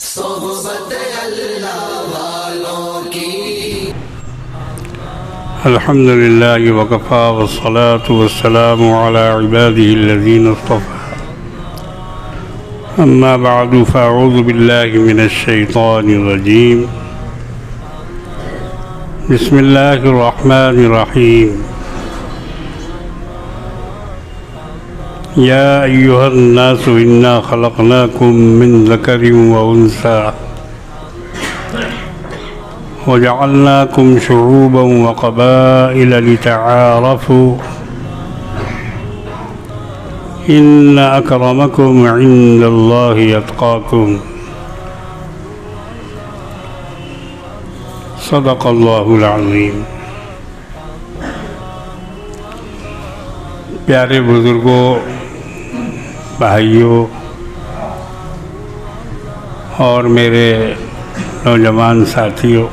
सोहबत अल्लाह वालों की। अल्हम्दुलिल्लाहि वकफ़ा वस्सलातु वस्सलामु अला इबादिहिल्लज़ीना इस्तफ़ा। अम्मा बअदु फ़अऊज़ु बिल्लाहि मिनश शैतानिर रजीम। बिस्मिल्लाहिर रहमानिर रहीम। या अय्युहन नासु इन्ना खलक़नाकुम मिन ज़करिन व उन्सा वजअलनाकुम शुऊबन व क़बाइल लितआरफ़ू इन्न अक्रमकुम इंदल्लाहि अत्क़ाकुम। सदक़ल्लाहुल अज़ीम। प्यारे बुज़ुर्गों, भाइयों और मेरे नौजवान साथियों,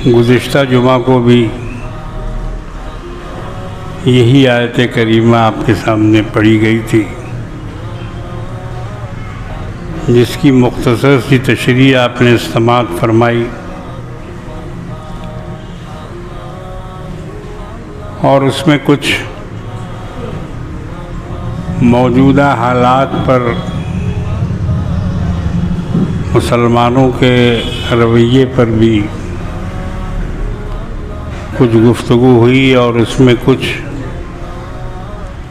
गुज़िश्ता जुमा को भी यही आयत करीमा आपके सामने पढ़ी गई थी, जिसकी मुख्तसर सी तशरीह आपने समाअत फरमाई और उसमें कुछ मौजूदा हालात पर मुसलमानों के रवैये पर भी कुछ गुफ्तगू हुई और उसमें कुछ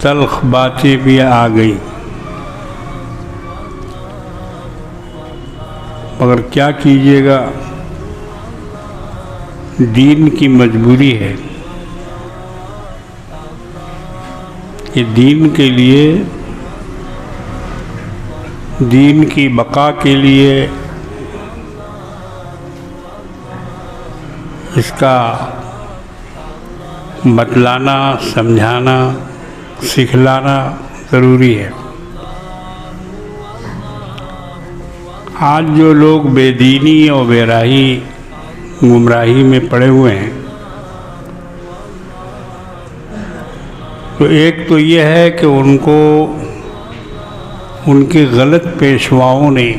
तल्ख बातें भी आ गई। मगर क्या कीजिएगा, दीन की मजबूरी है कि दीन के लिए, दीन की बका के लिए इसका बतलाना, समझाना, सिखलाना ज़रूरी है। आज जो लोग बेदीनी और बेराही, गुमराही में पड़े हुए हैं, तो एक तो ये है कि उनको उनके गलत पेशवाओं ने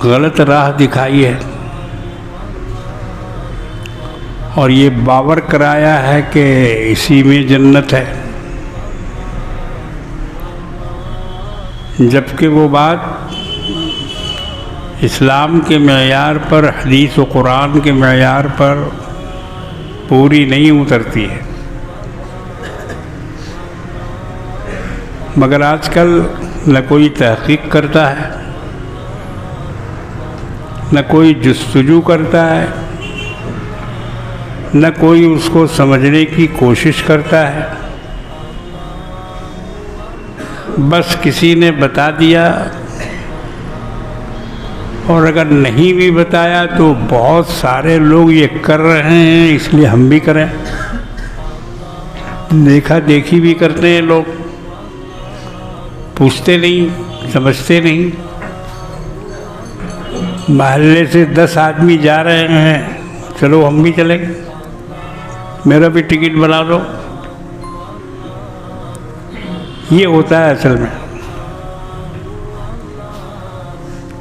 गलत राह दिखाई है और ये बावर कराया है कि इसी में जन्नत है, जबकि वो बात इस्लाम के मेयार पर, हदीस व कुरान के मेयार पर पूरी नहीं उतरती है। मगर आजकल न कोई तहक़ीक़ करता है, न कोई जुस्तजू करता है, न कोई उसको समझने की कोशिश करता है। बस किसी ने बता दिया, और अगर नहीं भी बताया तो बहुत सारे लोग ये कर रहे हैं इसलिए हम भी करें। देखा देखी भी करते हैं लोग, पूछते नहीं, समझते नहीं। महल्ले से 10 आदमी जा रहे हैं, चलो हम भी चलेंगे, मेरा भी टिकट बना दो। ये होता है असल में।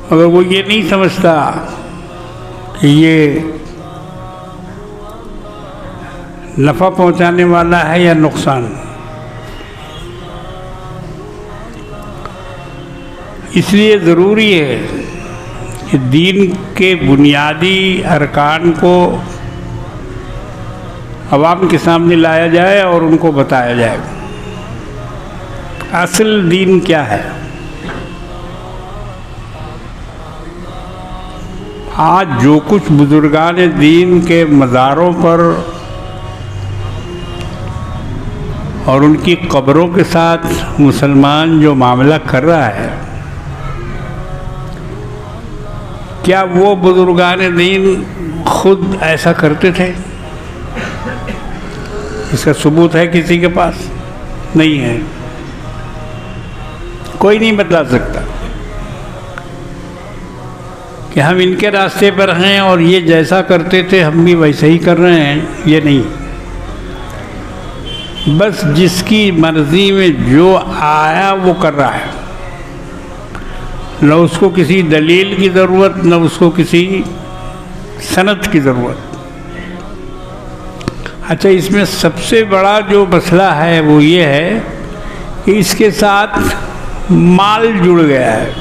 अगर वो ये नहीं समझता कि ये नफ़ा पहुंचाने वाला है या नुकसान, इसलिए ज़रूरी है कि दीन के बुनियादी अरकान को अवाम के सामने लाया जाए और उनको बताया जाए असल दीन क्या है। आज जो कुछ बुजुर्गान दीन के मज़ारों पर और उनकी कब्रों के साथ मुसलमान जो मामला कर रहा है, क्या वो बुजुर्गान दीन खुद ऐसा करते थे? इसका सबूत है किसी के पास? नहीं है, कोई नहीं बतला सकता कि हम इनके रास्ते पर हैं और ये जैसा करते थे हम भी वैसे ही कर रहे हैं। ये नहीं, बस जिसकी मर्जी में जो आया वो कर रहा है, न उसको किसी दलील की ज़रूरत, न उसको किसी सनद की ज़रूरत। अच्छा, इसमें सबसे बड़ा जो मसला है वो ये है कि इसके साथ माल जुड़ गया है।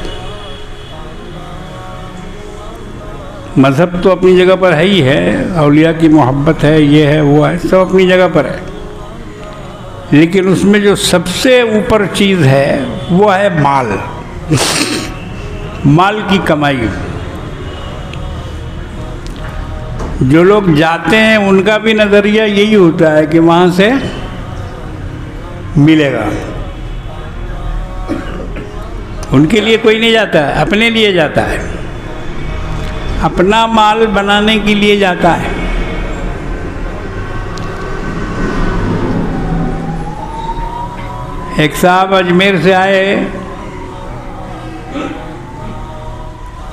मज़हब तो अपनी जगह पर है ही है, औलिया की मोहब्बत है, ये है वो है, सब अपनी जगह पर है, लेकिन उसमें जो सबसे ऊपर चीज़ है वो है माल, माल की कमाई। जो लोग जाते हैं उनका भी नज़रिया यही होता है कि वहाँ से मिलेगा। उनके लिए कोई नहीं जाता है, अपने लिए जाता है, अपना माल बनाने के लिए जाता है। एक साहब अजमेर से आए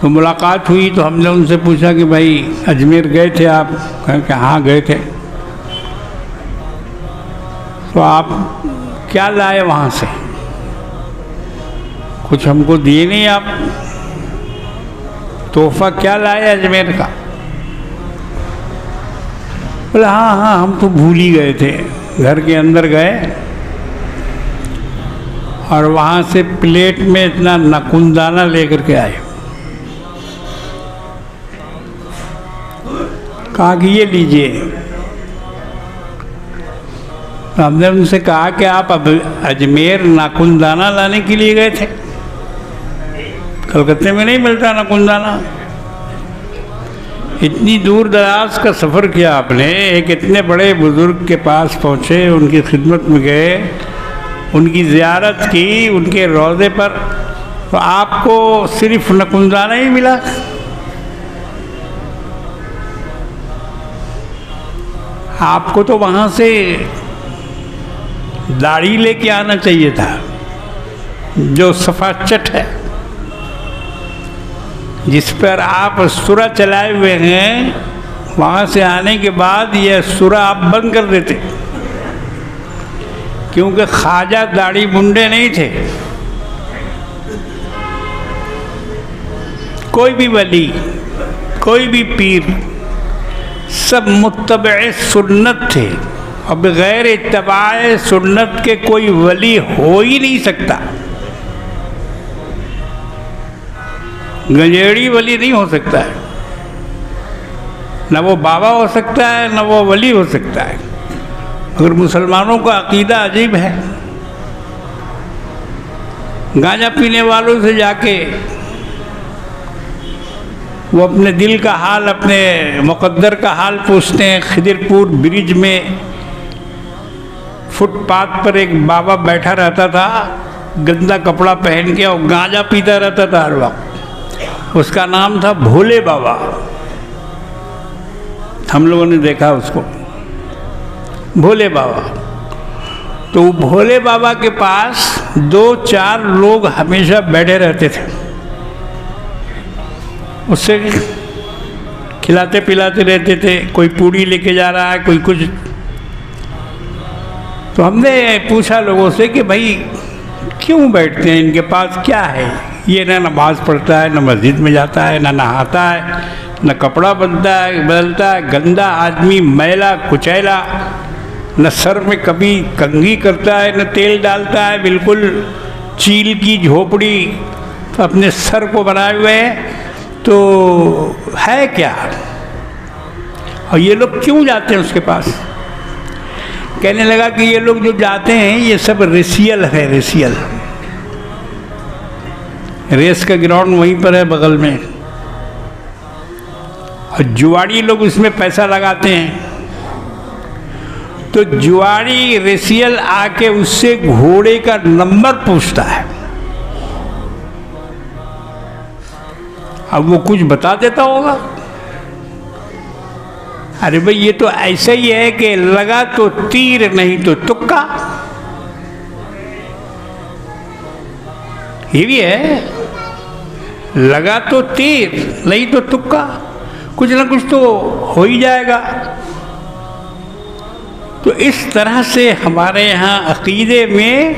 तो मुलाकात हुई, तो हमने उनसे पूछा कि भाई अजमेर गए थे आप? कहे कि हाँ गए थे। तो आप क्या लाए वहाँ से? कुछ हमको दिए नहीं आप, तोहफा क्या लाए अजमेर का? बोले हाँ हाँ हम तो भूल ही गए थे। घर के अंदर गए और वहाँ से प्लेट में इतना नकुंदाना लेकर के आए। कहा कि ये लीजिए। तो हमने उनसे कहा कि आप अब अजमेर नाकुंदाना लाने के लिए गए थे? कलकत्ते में नहीं मिलता नाकुंदाना। इतनी दूर दराज का सफ़र किया आपने, एक इतने बड़े बुज़ुर्ग के पास पहुँचे, उनकी खिदमत में गए, उनकी ज़ियारत की, उनके रोज़े पर, तो आपको सिर्फ नकुंदाना ही मिला? आपको तो वहाँ से दाढ़ी लेके आना चाहिए था, जो सफ़ाचट है, जिस पर आप सूरा चलाए हुए हैं। वहाँ से आने के बाद यह सूरा आप बंद कर देते, क्योंकि ख्वाजा दाढ़ी मुंडे नहीं थे। कोई भी वली, कोई भी पीर, सब मुत्तबे सुन्नत थे, और बग़ैर इत्तबाए सुन्नत के कोई वली हो ही नहीं सकता। गंजेड़ी वली नहीं हो सकता है, न वो बाबा हो सकता है, न वो वली हो सकता है। अगर मुसलमानों का अकीदा अजीब है, गांजा पीने वालों से जाके वो अपने दिल का हाल, अपने मुक़द्दर का हाल पूछते हैं। खिदिरपुर ब्रिज में फुटपाथ पर एक बाबा बैठा रहता था, गंदा कपड़ा पहन के, और गांजा पीता रहता था हर वक्त। उसका नाम था भोले बाबा। हम लोगों ने देखा उसको, भोले बाबा। तो भोले बाबा के पास 2-4 लोग हमेशा बैठे रहते थे, उससे खिलाते पिलाते रहते थे। कोई पूड़ी लेके जा रहा है, कोई कुछ। तो हमने पूछा लोगों से कि भाई क्यों बैठते हैं, इनके पास क्या है? ये ना नमाज पढ़ता है, न मस्जिद में जाता है, न नहाता है, न कपड़ा बदलता है, गंदा आदमी, मैला कुचैला, न सर में कभी कंघी करता है, न तेल डालता है, बिल्कुल चील की झोपड़ी अपने सर को बनाए हुए है। तो है क्या? और ये लोग क्यों जाते हैं उसके पास? कहने लगा कि ये लोग जो जाते हैं ये सब रेसियल है, रेसियल। रेस का ग्राउंड वहीं पर है बगल में, और जुआड़ी लोग उसमें पैसा लगाते हैं। तो जुआड़ी रेसियल आके उससे घोड़े का नंबर पूछता है, अब वो कुछ बता देता होगा। अरे भाई ये तो ऐसा ही है कि लगा तो तीर नहीं तो तुक्का। ये भी है, लगा तो तीर नहीं तो तुक्का, कुछ ना कुछ तो हो ही जाएगा। तो इस तरह से हमारे यहाँ अक़ीदे में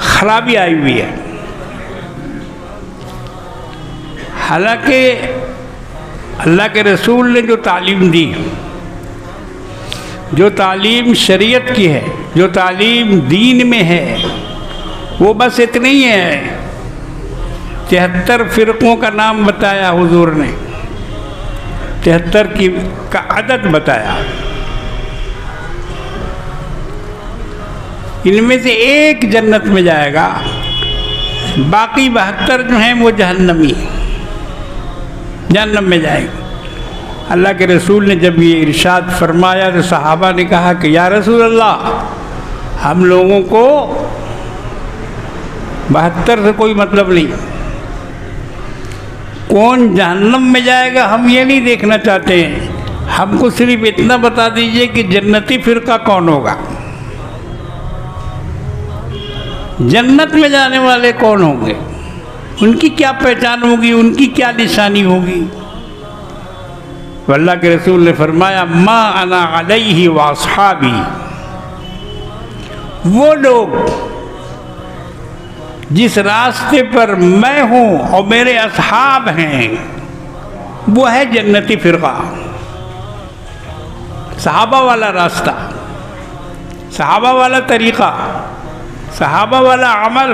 खराबी आई हुई है। हालांकि अल्लाह के रसूल ने जो तालीम दी, जो तालीम शरीयत की है, जो तालीम दीन में है, वो बस इतनी ही है। 73 फ़िरक़ों का नाम बताया हुजूर ने, 73 की का अदद बताया। इनमें से एक जन्नत में जाएगा, बाकी 72 जो हैं वो जहन्नमी, जहन्नम में जाएंगे। अल्लाह के रसूल ने जब ये इरशाद फरमाया तो सहाबा ने कहा कि या रसूल अल्लाह, हम लोगों को 72 से कोई मतलब नहीं, कौन जहन्नम में जाएगा हम ये नहीं देखना चाहते हैं, हमको सिर्फ इतना बता दीजिए कि जन्नती फ़िरका कौन होगा, जन्नत में जाने वाले कौन होंगे, उनकी क्या पहचान होगी, उनकी क्या निशानी होगी। तो अल्लाह के रसूल ने फरमाया मा अना अलैहि व अस्हाबी, वो लोग जिस रास्ते पर मैं हूँ और मेरे असहाब हैं, वो है जन्नती फ़िरका। सहाबा वाला रास्ता, सहाबा वाला तरीक़ा, सहाबा वाला अमल।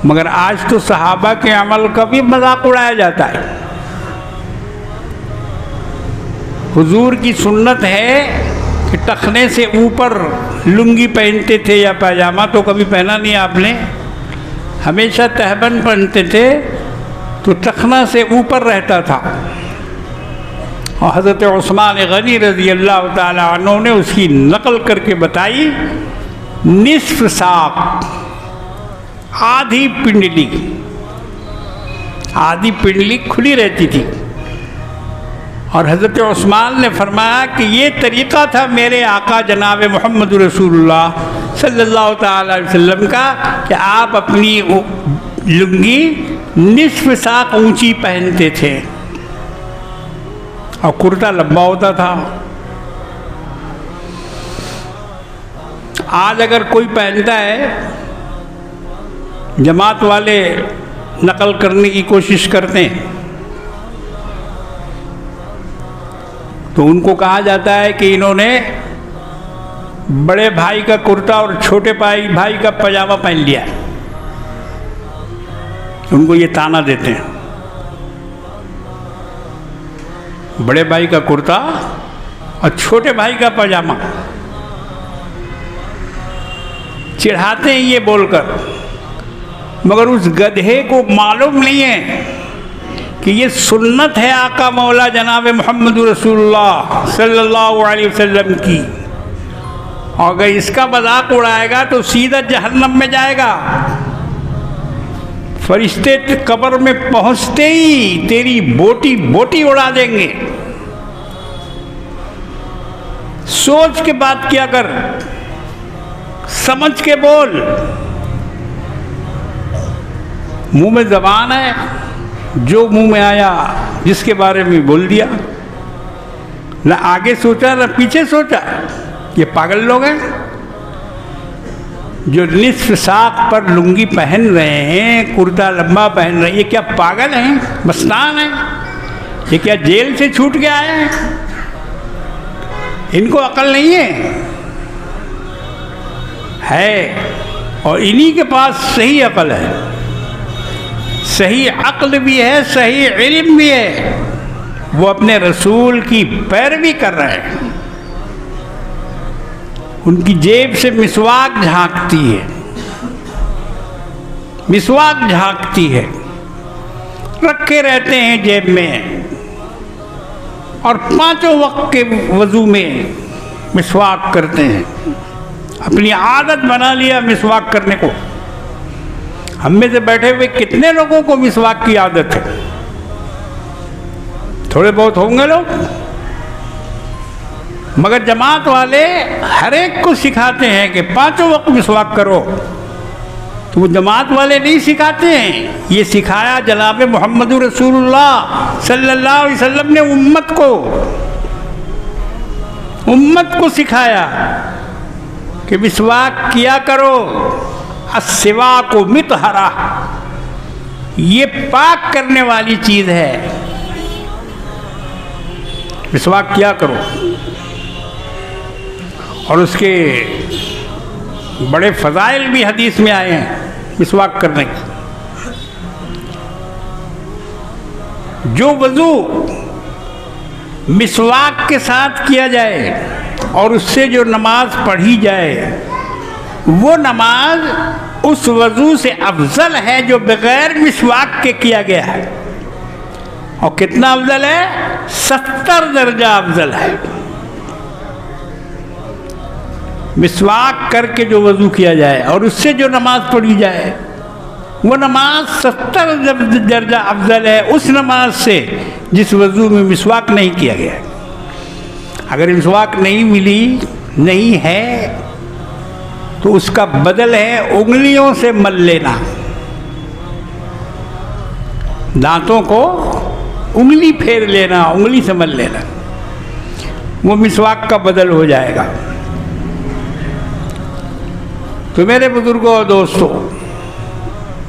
मगर आज तो सहाबा के अमल का भी मजाक उड़ाया जाता है। हुजूर की सुन्नत है कि टखने से ऊपर लुंगी पहनते थे या पैजामा तो कभी पहना नहीं आपने, हमेशा तहबंद पहनते थे, तो टखना से ऊपर रहता था। और हज़रत उस्मान गनी रज़ी अल्लाह ताला अन्हु ने उसकी नकल करके बताई, निस्फ़ साक़, आधी पिंडली, आधी पिंडली खुली रहती थी। और हज़रत उस्मान ने फरमाया कि ये तरीक़ा था मेरे आका जनाब मोहम्मद रसूलुल्लाह सल्लल्लाहु ताला अलैहि वसल्लम का कि आप अपनी लुंगी निस्फ़ साक़ ऊंची पहनते थे और कुर्ता लंबा होता था। आज अगर कोई पहनता है, जमात वाले नकल करने की कोशिश करते हैं तो उनको कहा जाता है कि इन्होंने बड़े भाई का कुर्ता और छोटे भाई का पजामा पहन लिया। उनको ये ताना देते हैं, बड़े भाई का कुर्ता और छोटे भाई का पजामा, चिढ़ाते हैं ये बोलकर। मगर उस गधे को मालूम नहीं है कि ये सुन्नत है आका मौला जनाब मोहम्मद रसूलुल्लाह सल्लल्लाहु अलैहि वसल्लम की। और अगर इसका मजाक उड़ाएगा तो सीधा जहन्नम में जाएगा। फरिश्ते कब्र में पहुंचते ही तेरी बोटी बोटी उड़ा देंगे। सोच के बात किया कर, समझ के बोल। मुंह में ज़बान है, जो मुंह में आया जिसके बारे में बोल दिया, ना आगे सोचा ना पीछे सोचा। ये पागल लोग हैं जो निस्फ़ साक़ पर लुंगी पहन रहे हैं, कुर्ता लंबा पहन रहे हैं। ये क्या पागल हैं, मस्तान हैं? ये क्या जेल से छूट के आए हैं? इनको अकल नहीं है और इन्हीं के पास सही अकल है, सही अक्ल भी है, सही इल्म भी है। वो अपने रसूल की पैरवी कर रहे हैं। उनकी जेब से मिसवाक झांकती है, मिसवाक झांकती है, रखे रहते हैं जेब में। और 5 वक्त के वज़ू में मिसवाक करते हैं। अपनी आदत बना लिया मिसवाक करने को। हम में से बैठे हुए कितने लोगों को मिसवाक की आदत है? थोड़े बहुत होंगे लोग। मगर जमात वाले हर एक को सिखाते हैं कि 5 वक्त मिसवाक करो, तो वो जमात वाले नहीं सिखाते हैं। ये सिखाया जनाब मोहम्मद रसूलुल्लाह सल्लल्लाहु अलैहि वसल्लम ने उम्मत को। उम्मत को सिखाया कि मिसवाक किया करो, अस्सिवा को मितहरा, ये पाक करने वाली चीज है, मिसवाक किया करो। और उसके बड़े फजाइल भी हदीस में आए हैं मिसवाक करने के। जो वजू मिसवाक के साथ किया जाए और उससे जो नमाज पढ़ी जाए, वो नमाज उस वजू से अफजल है जो बगैर मिसवाक के किया गया है। और कितना अफजल है? 70 दर्जा अफजल है। मिसवाक करके जो वजू किया जाए और उससे जो नमाज पढ़ी जाए, वो नमाज 70 दर्जा अफजल है उस नमाज से जिस वजू में मिसवाक नहीं किया गया। अगर मिसवाक नहीं मिली, नहीं है, तो उसका बदल है उंगलियों से मल लेना। दांतों को उंगली फेर लेना, उंगली से मल लेना, वो मिसवाक का बदल हो जाएगा। तो मेरे बुजुर्गों और दोस्तों,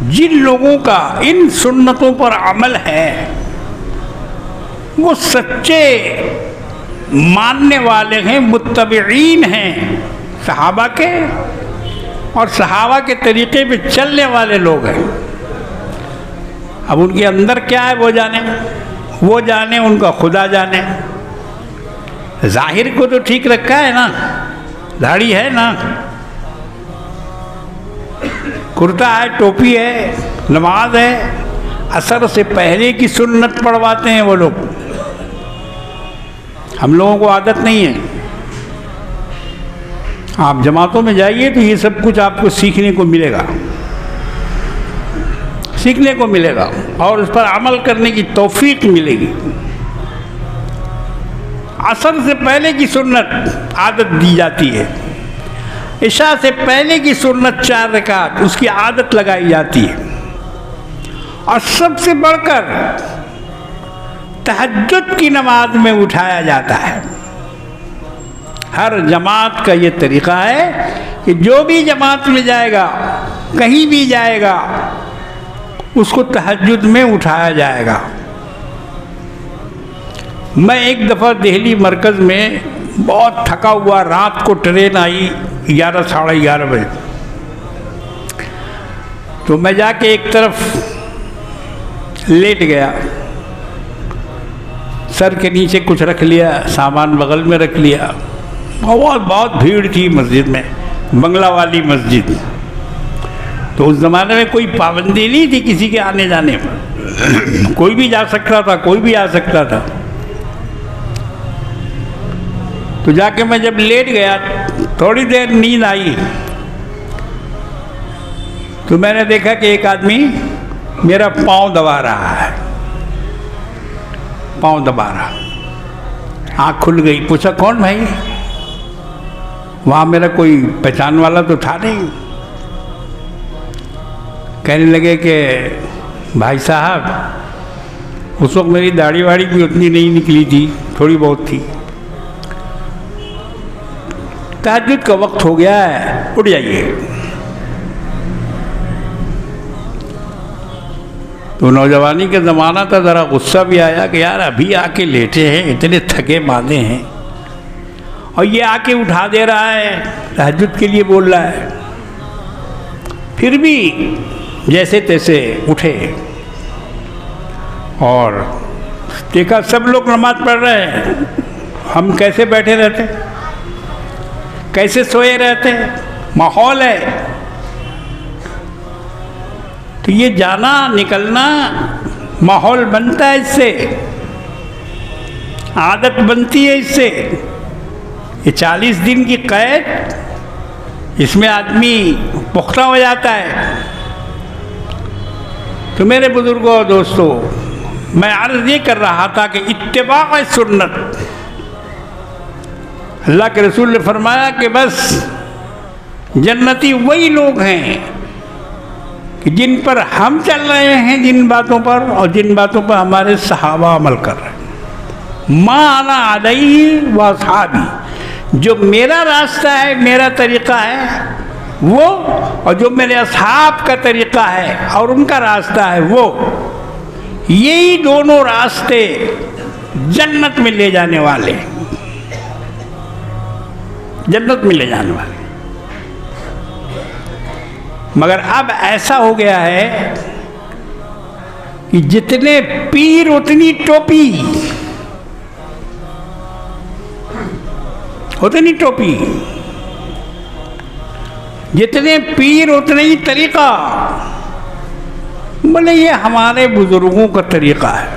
जिन लोगों का इन सुन्नतों पर अमल है, वो सच्चे मानने वाले हैं, मुत्तबईन हैं सहाबा के, और सहाबा के तरीके पे चलने वाले लोग हैं। अब उनके अंदर क्या है वो जाने, उनका खुदा जाने। जाहिर को तो ठीक रखा है ना, दाढ़ी है ना, कुर्ता है, टोपी है, नमाज है, असर से पहले की सुन्नत पढ़वाते हैं वो लोग। हम लोगों को आदत नहीं है। आप जमातों में जाइए तो ये सब कुछ आपको सीखने को मिलेगा और उस पर अमल करने की तौफीक मिलेगी। असर से पहले की सुन्नत आदत दी जाती है, इशा से पहले की सुन्नत 4 रकात उसकी आदत लगाई जाती है, और सबसे बढ़कर तहज्जुद की नमाज में उठाया जाता है। हर जमात का ये तरीक़ा है कि जो भी जमात में जाएगा, कहीं भी जाएगा, उसको तहज्जुद में उठाया जाएगा। मैं एक दफ़ा दिल्ली मरकज़ में बहुत थका हुआ, रात को ट्रेन आई 11 साढ़े 11 बजे, तो मैं जाके एक तरफ लेट गया, सर के नीचे कुछ रख लिया, सामान बगल में रख लिया। बहुत भीड़ थी मस्जिद में, बंगला वाली मस्जिद। तो उस ज़माने में कोई पाबंदी नहीं थी किसी के आने जाने में, कोई भी जा सकता था, कोई भी आ सकता था। तो जाके मैं जब लेट गया, थोड़ी देर नींद आई, तो मैंने देखा कि एक आदमी मेरा पाँव दबा रहा है, पाँव दबा रहा। आँख खुल गई, पूछा कौन भाई? वहाँ मेरा कोई पहचान वाला तो था नहीं। कहने लगे कि भाई साहब, उस वक्त मेरी दाढ़ी वाड़ी भी उतनी नहीं निकली थी, थोड़ी बहुत थी, तहज्जुद का वक्त हो गया है, उठ जाइए। तो नौजवानी का ज़माना था, ज़रा गुस्सा भी आया कि यार अभी आके लेटे हैं, इतने थके मांदे हैं, और ये आके उठा दे रहा है, तहज्जुद के लिए बोल रहा है। फिर भी जैसे तैसे उठे और देखा सब लोग नमाज पढ़ रहे हैं, हम कैसे बैठे रहते, कैसे सोए रहते, माहौल है। तो ये जाना निकलना माहौल बनता है, इससे आदत बनती है। इससे ये 40 दिन की कैद, इसमें आदमी पुख्ता हो जाता है। तो मेरे बुजुर्गों और दोस्तों, मैं अर्ज़ ये कर रहा था कि इत्तिबा सुन्नत, अल्लाह के रसूल ने फरमाया कि बस जन्नती वही लोग हैं कि जिन पर हम चल रहे हैं, जिन बातों पर, और जिन बातों पर हमारे सहाबा अमल कर रहे हैं। मा अना अलैहि व असहाबी, जो मेरा रास्ता है, मेरा तरीक़ा है वो, और जो मेरे असहाब का तरीक़ा है और उनका रास्ता है वो, यही दोनों रास्ते जन्नत में ले जाने वाले, जन्नत में ले जाने वाले। मगर अब ऐसा हो गया है कि जितने पीर उतनी टोपी, उतनी टोपी, जितने पीर उतना ही तरीका। बोले ये हमारे बुजुर्गों का तरीका है,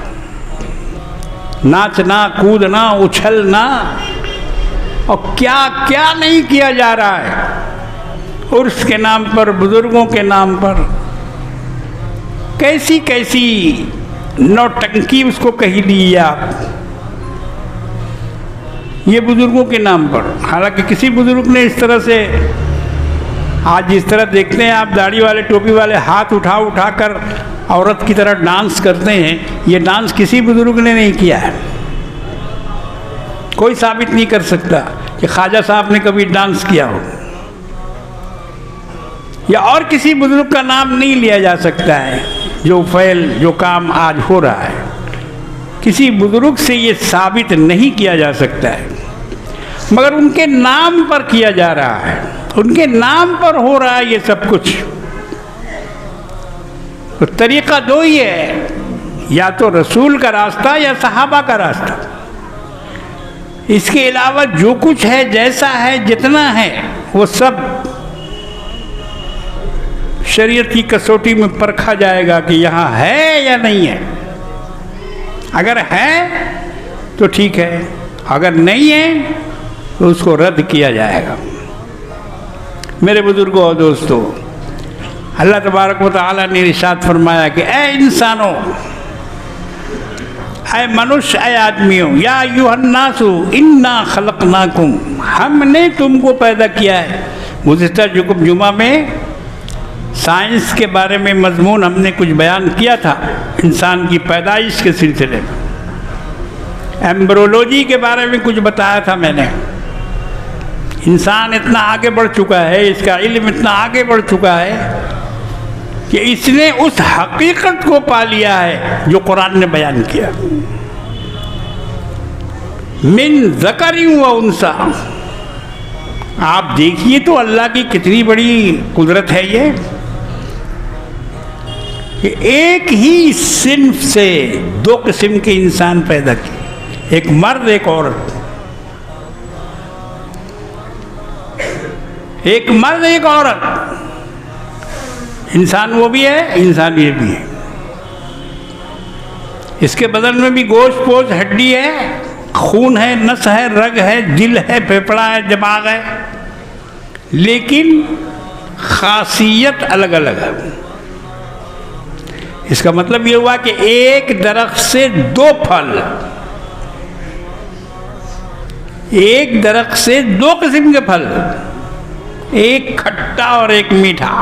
नाचना, कूदना, उछलना, और क्या क्या नहीं किया जा रहा है उर्स के नाम पर, बुजुर्गों के नाम पर। कैसी कैसी नौटंकी उसको कही दी आप, ये बुजुर्गों के नाम पर। हालांकि किसी बुजुर्ग ने इस तरह से, आज जिस तरह देखते हैं आप दाढ़ी वाले, टोपी वाले हाथ उठा उठा कर औरत की तरह डांस करते हैं, ये डांस किसी बुजुर्ग ने नहीं किया है। कोई साबित नहीं कर सकता कि ख्वाजा साहब ने कभी डांस किया हो, या और किसी बुजुर्ग का नाम नहीं लिया जा सकता है जो फैल, जो काम आज हो रहा है। किसी बुजुर्ग से ये साबित नहीं किया जा सकता है, मगर उनके नाम पर किया जा रहा है, उनके नाम पर हो रहा है ये सब कुछ। तो तरीका दो ही है, या तो रसूल का रास्ता या सहाबा का रास्ता। इसके अलावा जो कुछ है, जैसा है, जितना है, वो सब शरीयत की कसौटी में परखा जाएगा कि यहाँ है या नहीं है। अगर है तो ठीक है, अगर नहीं है तो उसको रद्द किया जाएगा। मेरे बुजुर्गों और दोस्तों, अल्लाह तबारक व तआला ने इरशाद फरमाया कि ए इंसानों, ऐ मनुष्य, ऐ आदमियों, या अय्युहन्नासु इन्ना खलकनाकुम, हमने तुमको पैदा किया है। गुज़िश्ता जुमा में साइंस के बारे में मजमून हमने कुछ बयान किया था, इंसान की पैदाइश के सिलसिले में। एम्ब्रोलॉजी के बारे में कुछ बताया था मैंने। इंसान इतना आगे बढ़ चुका है, इसका इल्म इतना आगे बढ़ चुका है कि इसने उस हकीकत को पा लिया है जो कुरान ने बयान किया, मिन ज़करिन व उन्सा। आप देखिए तो अल्लाह की कितनी बड़ी कुदरत है ये, कि एक ही सिन्फ से दो किस्म के इंसान पैदा किए, एक मर्द एक औरत। एक मर्द एक औरत, इंसान वो भी है, इंसान ये भी है। इसके बदन में भी गोश्त पोश, हड्डी है, खून है, नस है, रग है, दिल है, फेफड़ा है, दिमाग है, लेकिन खासियत अलग अलग है। इसका मतलब ये हुआ कि एक दरख्त से दो फल, एक दरख्त से दो किस्म के फल, एक खट्टा और एक मीठा।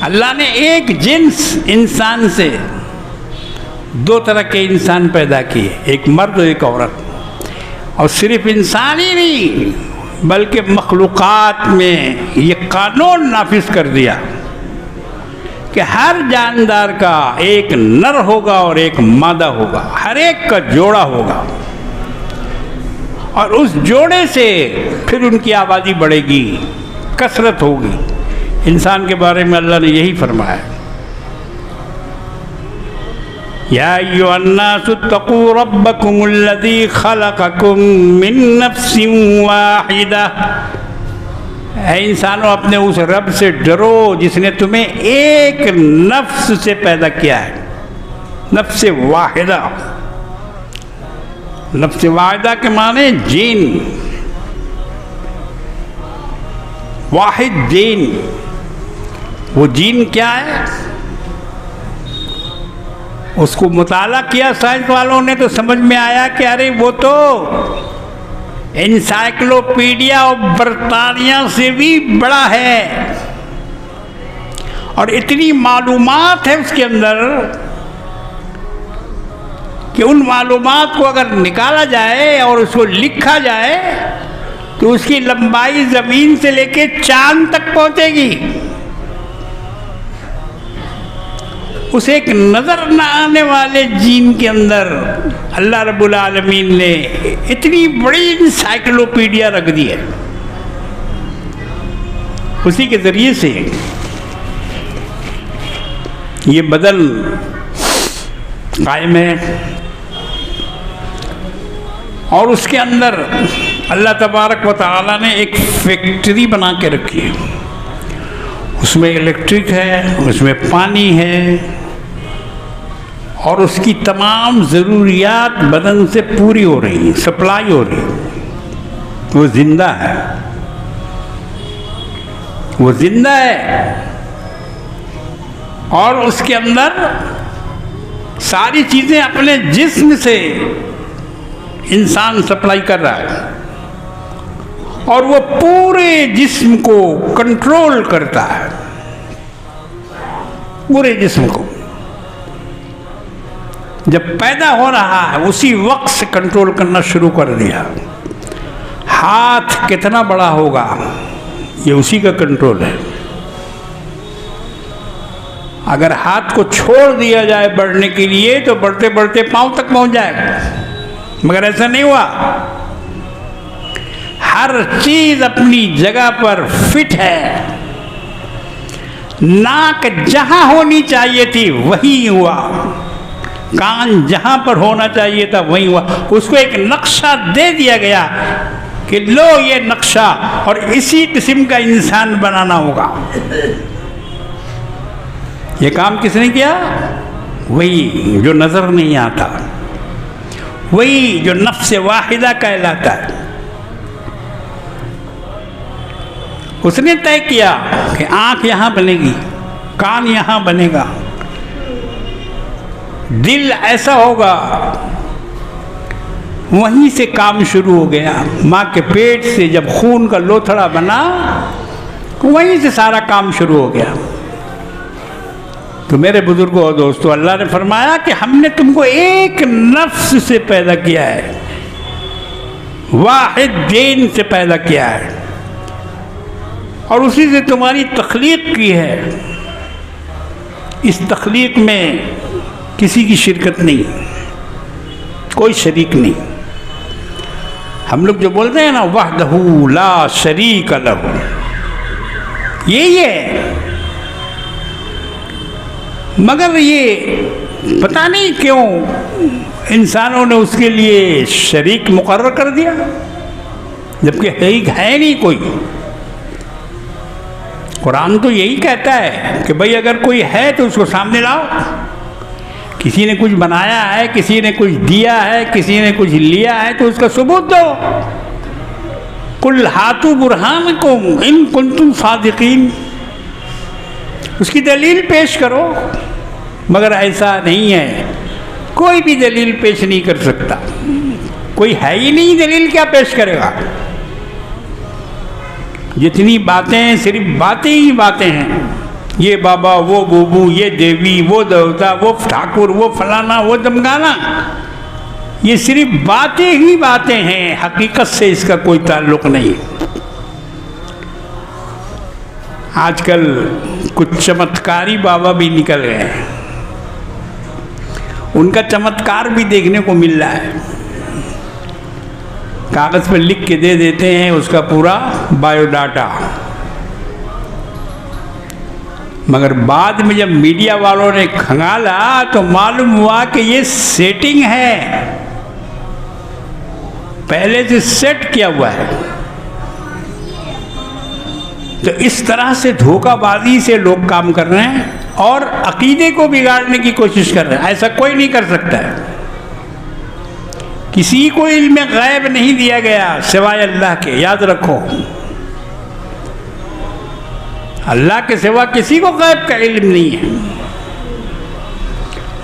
अल्लाह ने एक जिन्स इंसान से दो तरह के इंसान पैदा किए, एक मर्द और एक औरत। और सिर्फ इंसान ही नहीं बल्कि मखलूक़ात में ये कानून नाफिज कर दिया कि हर जानदार का एक नर होगा और एक मादा होगा, हर एक का जोड़ा होगा, और उस जोड़े से फिर उनकी आबादी बढ़ेगी, कसरत होगी। इंसान के बारे में अल्लाह ने यही फरमाया, या अय्युहन्नासु इत्तक़ू रब्बकुमुल्लज़ी खलक़कुम मिन नफ्सिन वाहिदा। ऐ इंसानों, अपने उस रब से डरो जिसने तुम्हें एक नफ्स से पैदा किया है, नफ्स वाहिदा। नफ्स वाहिदा के माने जीन, वाहिद जीन। वो जीन क्या है, उसको मुताला किया साइंस वालों ने तो समझ में आया कि अरे वो तो एनसाइक्लोपीडिया ऑफ बरतानिया से भी बड़ा है, और इतनी मालूमात है उसके अंदर कि उन मालूमात को अगर निकाला जाए और उसको लिखा जाए तो उसकी लंबाई ज़मीन से लेके चांद तक पहुंचेगी। उसे एक नज़र न आने वाले जीन के अंदर अल्लाह रब्बुल आलमीन ने इतनी बड़ी इंसाइक्लोपीडिया रख दी है। उसी के ज़रिए से ये बदल कायम है और उसके अंदर अल्लाह तबारक व तआला ने एक फैक्ट्री बना के रखी है। उसमें इलेक्ट्रिक है, उसमें पानी है और उसकी तमाम ज़रूरियात बदन से पूरी हो रही हैं, सप्लाई हो रही है। वो ज़िंदा है, वो ज़िंदा है और उसके अंदर सारी चीज़ें अपने जिस्म से इंसान सप्लाई कर रहा है और वो पूरे जिस्म को कंट्रोल करता है, पूरे जिस्म को। जब पैदा हो रहा है उसी वक्त से कंट्रोल करना शुरू कर दिया। हाथ कितना बड़ा होगा ये उसी का कंट्रोल है। अगर हाथ को छोड़ दिया जाए बढ़ने के लिए तो बढ़ते बढ़ते पांव तक पहुंच जाएगा, मगर ऐसा नहीं हुआ। हर चीज अपनी जगह पर फिट है। नाक जहां होनी चाहिए थी वही हुआ, कान जहां पर होना चाहिए था वही हुआ। उसको एक नक्शा दे दिया गया कि लो ये नक्शा, और इसी किस्म का इंसान बनाना होगा। ये काम किसने किया? वही जो नजर नहीं आता, वही जो नफ्स वाहिदा कहलाता है। उसने तय किया कि आंख यहां बनेगी, कान यहां बनेगा, दिल ऐसा होगा। वहीं से काम शुरू हो गया। माँ के पेट से जब खून का लोथड़ा बना वहीं से सारा काम शुरू हो गया। तो मेरे बुजुर्गों और दोस्तों, अल्लाह ने फरमाया कि हमने तुमको एक नफ्स से पैदा किया है, वाहिद दीन से पैदा किया है और उसी से तुम्हारी तख्लीक की है। इस तख्लीक में किसी की शिरकत नहीं, कोई शरीक नहीं। हम लोग जो बोलते हैं ना वहदहू ला शरीक लहू, यही है। मगर ये पता नहीं क्यों इंसानों ने उसके लिए शरीक मुकर्रर कर दिया, जबकि है नहीं कोई। कुरान तो यही कहता है कि भाई अगर कोई है तो उसको सामने लाओ। किसी ने कुछ बनाया है, किसी ने कुछ दिया है, किसी ने कुछ लिया है तो उसका सबूत दो। कुल हातु बुरहानकुम इन कुंतुम सादिकीन, उसकी दलील पेश करो। मगर ऐसा नहीं है, कोई भी दलील पेश नहीं कर सकता। कोई है ही नहीं, दलील क्या पेश करेगा? जितनी बातें सिर्फ बातें ही बातें हैं। ये बाबा, वो बूबू, ये देवी, वो देवता, वो ठाकुर, वो फलाना, वो दमगाना, ये सिर्फ बातें ही बातें हैं, हकीकत से इसका कोई ताल्लुक नहीं। आजकल कुछ चमत्कारी बाबा भी निकल गए हैं, उनका चमत्कार भी देखने को मिल रहा है। कागज पर लिख के दे देते हैं उसका पूरा बायोडाटा, मगर बाद में जब मीडिया वालों ने खंगाला तो मालूम हुआ कि ये सेटिंग है, पहले से सेट किया हुआ है। तो इस तरह से धोखाबाजी से लोग काम कर रहे हैं और अकीदे को बिगाड़ने की कोशिश कर रहे हैं। ऐसा कोई नहीं कर सकता है। किसी को इल्म गैब नहीं दिया गया सिवाय अल्लाह के, याद रखो। अल्लाह के सिवा किसी को गैब का इल्म नहीं है।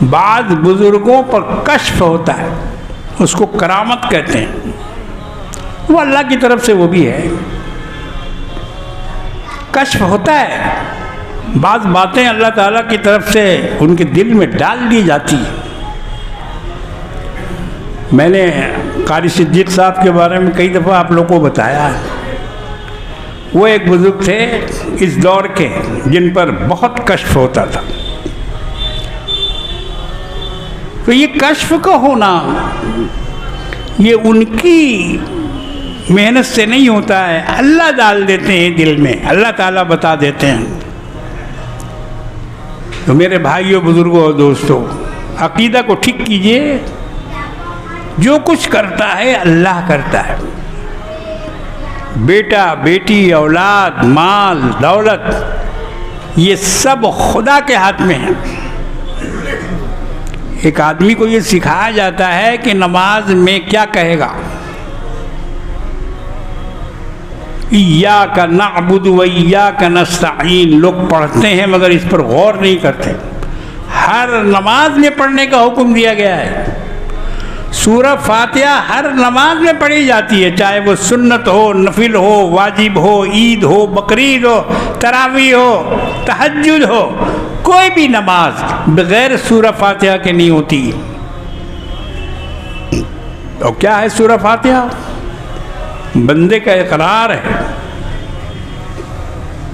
बाद बुजुर्गों पर कश्फ होता है, उसको करामत कहते हैं, वो अल्लाह की तरफ से वो भी है। कश्फ होता है, बात बातें अल्लाह ताला की तरफ से उनके दिल में डाल दी जाती है। मैंने कारी सिद्दीक साहब के बारे में कई दफ़ा आप लोगों को बताया है। वो एक बुजुर्ग थे इस दौर के जिन पर बहुत कष्फ होता था। तो ये कष्फ का होना ये उनकी मेहनत से नहीं होता है, अल्लाह डाल देते हैं दिल में, अल्लाह ताला बता देते हैं। तो मेरे भाइयों, बुजुर्गों और दोस्तों, अकीदा को ठीक कीजिए। जो कुछ करता है अल्लाह करता है। बेटा बेटी, औलाद, माल, दौलत, ये सब खुदा के हाथ में है। एक आदमी को ये सिखाया जाता है कि नमाज में क्या कहेगा, इय्याका नअबुदु व इय्याका नस्तईन। लोग पढ़ते हैं मगर इस पर गौर नहीं करते। हर नमाज में पढ़ने का हुक्म दिया गया है। सूरह फातिहा हर नमाज में पढ़ी जाती है, चाहे वो सुन्नत हो, नफिल हो, वाजिब हो, ईद हो, बकरीद हो, तरावी हो, तहज्जुद हो, कोई भी नमाज बगैर सूरह फातिहा के नहीं होती। तो क्या है सूरह फातिहा? बंदे का इकरार है,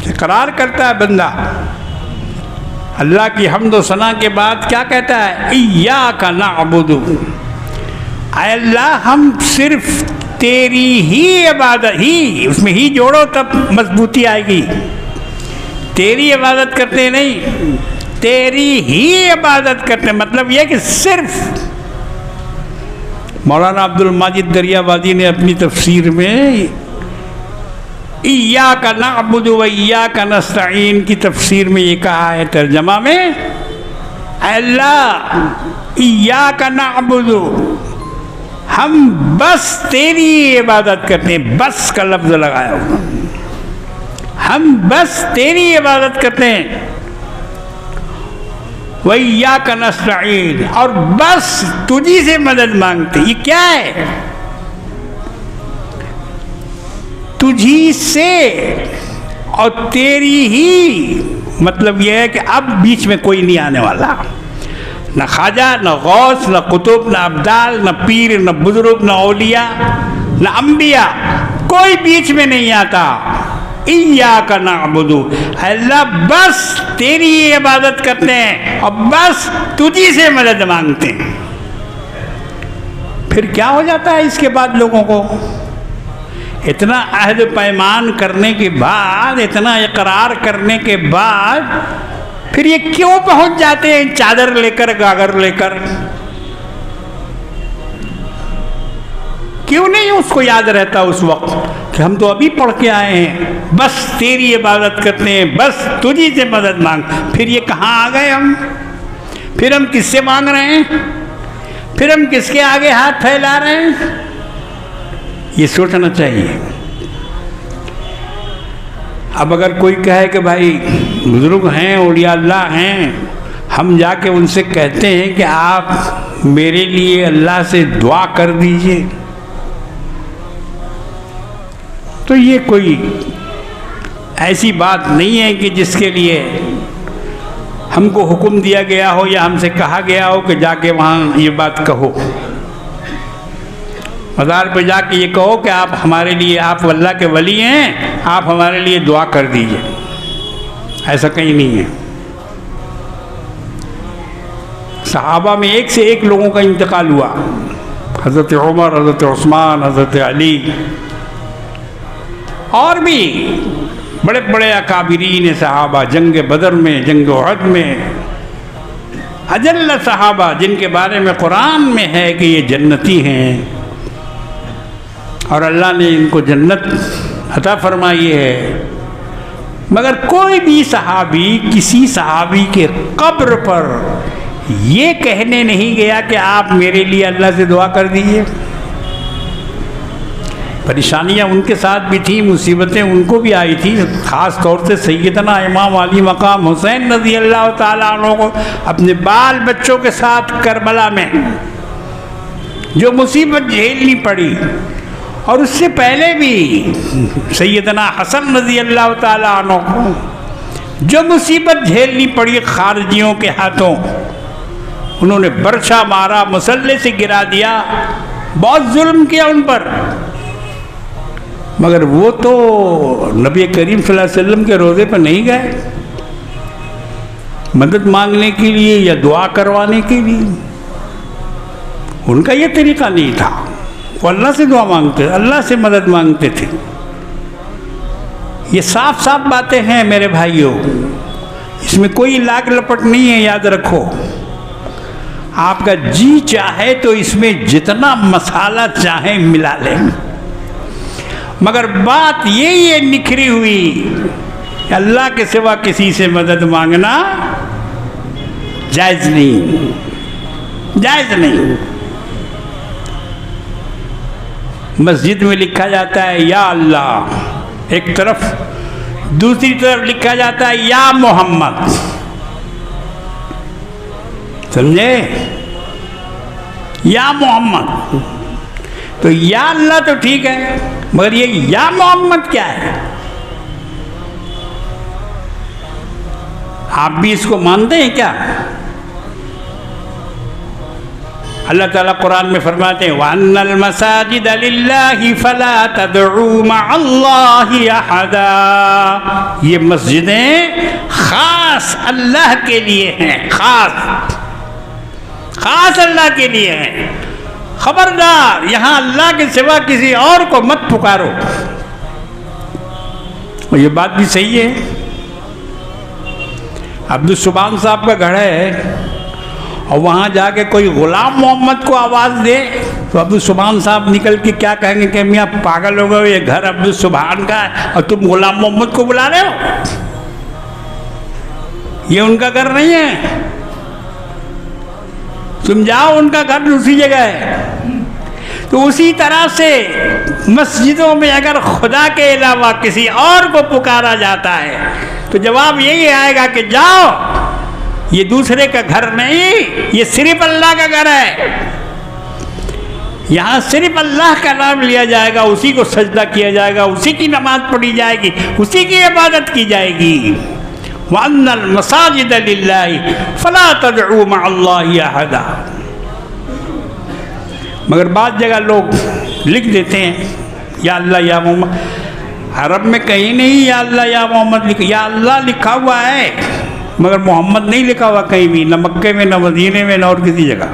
इकरार करता है बंदा। अल्लाह की हम्द व सना के बाद क्या कहता है? इय्याका नअबुदु, अल्लाह हम सिर्फ तेरी ही इबादत, ही उसमें ही जोड़ो तब मजबूती आएगी। तेरी इबादत करते नहीं, तेरी ही इबादत करते, मतलब यह कि सिर्फ। मौलाना अब्दुल माजिद दरियाबादी ने अपनी तफसीर में इय्याका नअबुदु व इय्याका नस्तईन की तफसीर में ये कहा है, तर्जमा में, अल्लाह इय्याका नअबुदु, हम बस तेरी इबादत करते हैं। बस का लफ्ज़ लगाया हुआ, हम बस तेरी इबादत करते हैं। व इय्याका नस्तईन, और बस तुझी से मदद मांगते। ये क्या है? तुझी से और तेरी ही, मतलब यह है कि अब बीच में कोई नहीं आने वाला। न ख्वाजा, न गौस, न कुतुब, न अब्दाल, न पीर, न बुजुर्ग, न औलिया, न अंबिया, कोई बीच में नहीं आता। इय्याका नअबुदु, अल्लाह बस तेरी इबादत करते हैं और बस तुझी से मदद मांगते हैं। फिर क्या हो जाता है इसके बाद लोगों को? इतना अहद पैमान करने के बाद, इतना इकरार करने के बाद, फिर ये क्यों पहुंच जाते हैं चादर लेकर, गागर लेकर? क्यों नहीं उसको याद रहता उस वक्त कि हम तो अभी पढ़ के आए हैं, बस तेरी इबादत करते हैं, बस तुझी से मदद मांग। फिर ये कहाँ आ गए हम? फिर हम किससे मांग रहे हैं? फिर हम किसके आगे हाथ फैला रहे हैं? ये सोचना चाहिए। अब अगर कोई कहे कि भाई बुजुर्ग हैं, औलिया अल्लाह हैं, हम जाके उनसे कहते हैं कि आप मेरे लिए अल्लाह से दुआ कर दीजिए, तो ये कोई ऐसी बात नहीं है कि जिसके लिए हमको हुक्म दिया गया हो या हमसे कहा गया हो कि जाके वहाँ ये बात कहो। मज़ार पे जाके ये कहो कि आप हमारे लिए, आप अल्लाह के वली हैं, आप हमारे लिए दुआ कर दीजिए, ऐसा कहीं नहीं है। सहाबा में एक से एक लोगों का इंतकाल हुआ, हज़रत उमर, हज़रत उस्मान, हज़रत अली, और भी बड़े बड़े अकाबिरीन सहाबा, जंग बदर में, जंग उहद में, अजल्ल सहाबा जिनके बारे में कुरान में है कि ये जन्नती हैं और अल्लाह ने इनको जन्नत अता फरमाई है। मगर कोई भी सहाबी किसी सहाबी के कब्र पर ये कहने नहीं गया कि आप मेरे लिए अल्लाह से दुआ कर दीजिए। परेशानियाँ उनके साथ भी थी, मुसीबतें उनको भी आई थी। ख़ास तौर से सैयदना इमाम अली मकाम हुसैन रज़ी अल्लाह ताला अन्हु को अपने बाल बच्चों के साथ करबला में जो मुसीबत झेलनी पड़ी, और उससे पहले भी सैयदना हसन रज़ी अल्लाह ताला अन्हु को जो मुसीबत झेलनी पड़ी खारजियों के हाथों, उन्होंने बर्छा मारा, मुसल्ले से गिरा दिया, बहुत जुल्म किया उन पर, मगर वो तो नबी करीम सल्लल्लाहु अलैहि वसल्लम के रोज़े पर नहीं गए मदद मांगने के लिए या दुआ करवाने के लिए। उनका ये तरीका नहीं था। वो अल्लाह से दुआ मांगते, अल्लाह से मदद मांगते थे। ये साफ साफ बातें हैं मेरे भाइयों, इसमें कोई लाग लपट नहीं है। याद रखो, आपका जी चाहे तो इसमें जितना मसाला चाहे मिला लें, मगर बात यही है निखरी हुई कि अल्लाह के सिवा किसी से मदद मांगना जायज़ नहीं, जायज़ नहीं। मस्जिद में लिखा जाता है या अल्लाह एक तरफ, दूसरी तरफ लिखा जाता है या मोहम्मद। समझे? या मोहम्मद। तो या अल्लाह तो ठीक है, मगर ये या मोहम्मद क्या है? आप भी इसको मानते हैं क्या? अल्लाह ताला कुरान में फरमाते हैं वअन्नल मसाजिद लिल्लाहि फला तदउ मअल्लाहि अहदा। ये मस्जिदें खास अल्लाह के लिए हैं, खास अल्लाह के लिए हैं। खबरदार यहाँ अल्लाह के सिवा किसी और को मत पुकारो। और ये बात भी सही है। अब्दुल सुभान साहब का घर है और वहाँ जाके कोई गुलाम मोहम्मद को आवाज़ दे तो अब्दुल सुभान साहब निकल के क्या कहेंगे कि मियाँ पागल हो गए, ये घर अब्दुल सुभान का है और तुम गुलाम मोहम्मद को बुला रहे हो? ये उनका घर नहीं है, तुम जाओ, उनका घर दूसरी जगह है। तो उसी तरह से मस्जिदों में अगर खुदा के अलावा किसी और को पुकारा जाता है तो जवाब यही आएगा कि जाओ, ये दूसरे का घर नहीं, ये सिर्फ अल्लाह का घर है। यहाँ सिर्फ अल्लाह का नाम लिया जाएगा, उसी को सजदा किया जाएगा, उसी की नमाज पढ़ी जाएगी, उसी की इबादत की जाएगी। वअन्नल मसाजिद लिल्लाहि फला तदउ मअल्लाहि अहदा। मगर बाद जगह लोग लिख देते हैं या अल्लाह या मोहम्मद। अरब में कहीं नहीं या अल्लाह या मोहम्मद लिखा, या अल्लाह लिखा हुआ है मगर मोहम्मद नहीं लिखा हुआ कहीं भी, न मक्के में, न मदीने में, न और किसी जगह।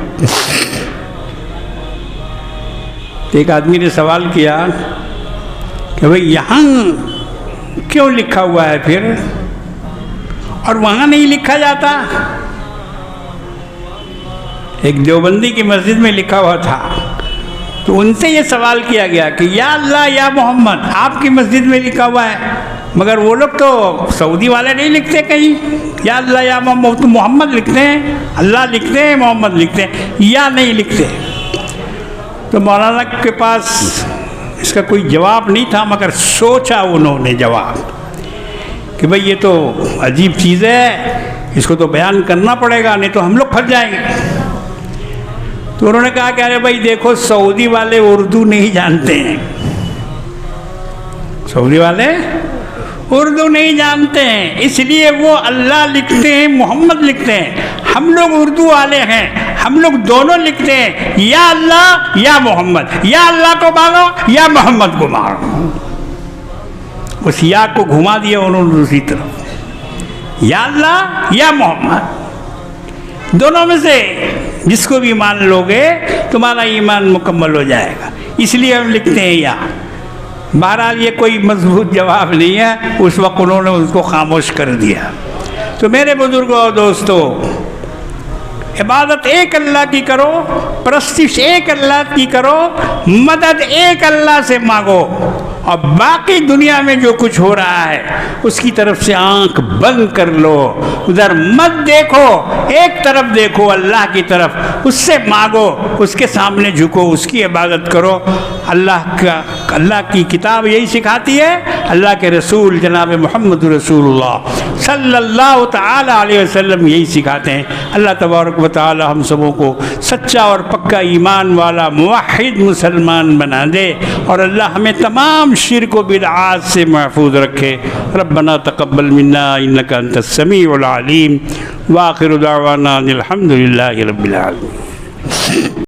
एक आदमी ने सवाल किया कि भाई यहाँ क्यों लिखा हुआ है फिर और वहाँ नहीं लिखा जाता? एक देवबंदी की मस्जिद में लिखा हुआ था, तो उनसे ये सवाल किया गया कि या अल्लाह या मोहम्मद आपकी मस्जिद में लिखा हुआ है, मगर वो लोग तो सऊदी वाले नहीं लिखते कहीं या अल्लाह या मोहम्मद, तो मोहम्मद लिखते हैं, अल्लाह लिखते हैं, मोहम्मद लिखते हैं, या नहीं लिखते। तो मौलाना के पास इसका कोई जवाब नहीं था, मगर सोचा उन्होंने जवाब कि भाई ये तो अजीब चीज़ है, इसको तो बयान करना पड़ेगा, नहीं तो हम लोग फंस जाएंगे। तो उन्होंने कहा कि अरे भाई देखो, सऊदी वाले उर्दू नहीं जानते हैं, सऊदी वाले उर्दू नहीं जानते हैं, इसलिए वो अल्लाह लिखते हैं, मोहम्मद लिखते हैं। हम लोग उर्दू वाले हैं, हम लोग दोनों लिखते हैं या अल्लाह या मोहम्मद, या अल्लाह को मानो या मोहम्मद को मानो। उस या को घुमा दिया उन्होंने दूसरी तरफ, या अल्लाह या मोहम्मद, दोनों में से जिसको भी मान लोगे तुम्हारा ईमान मुकम्मल हो जाएगा, इसलिए हम लिखते हैं या। बहरहाल ये कोई मजबूत जवाब नहीं है, उस वक्त उन्होंने उसको खामोश कर दिया। तो मेरे बुजुर्गों और दोस्तों, इबादत एक अल्लाह की करो, प्रस्तिश एक अल्लाह की करो, मदद एक अल्लाह से मांगो, और बाकी दुनिया में जो कुछ हो रहा है उसकी तरफ से आंख बंद कर लो, उधर मत देखो, एक तरफ देखो अल्लाह की तरफ, उससे मांगो, उसके सामने झुको, उसकी इबादत करो। अल्लाह की किताब यही सिखाती है, अल्लाह के रसूल जनाब मोहम्मद रसूलुल्लाह सल्लल्लाहु तआला अलैहि वसल्लम यही सिखाते हैं। अल्लाह तबारक व तआला हम सबों को सच्चा और पक्का ईमान वाला मुवहिद मुसलमान बना दे, और अल्लाह हमें तमाम शिर्क व बिदआत से महफूज रखे। रब्बना तक़ब्बल मिन्ना इन्नका अंतस समीउल अलीम व आखिरु दावाना अनिल हम्दुलिल्लाहि रब्बिल आलमीन।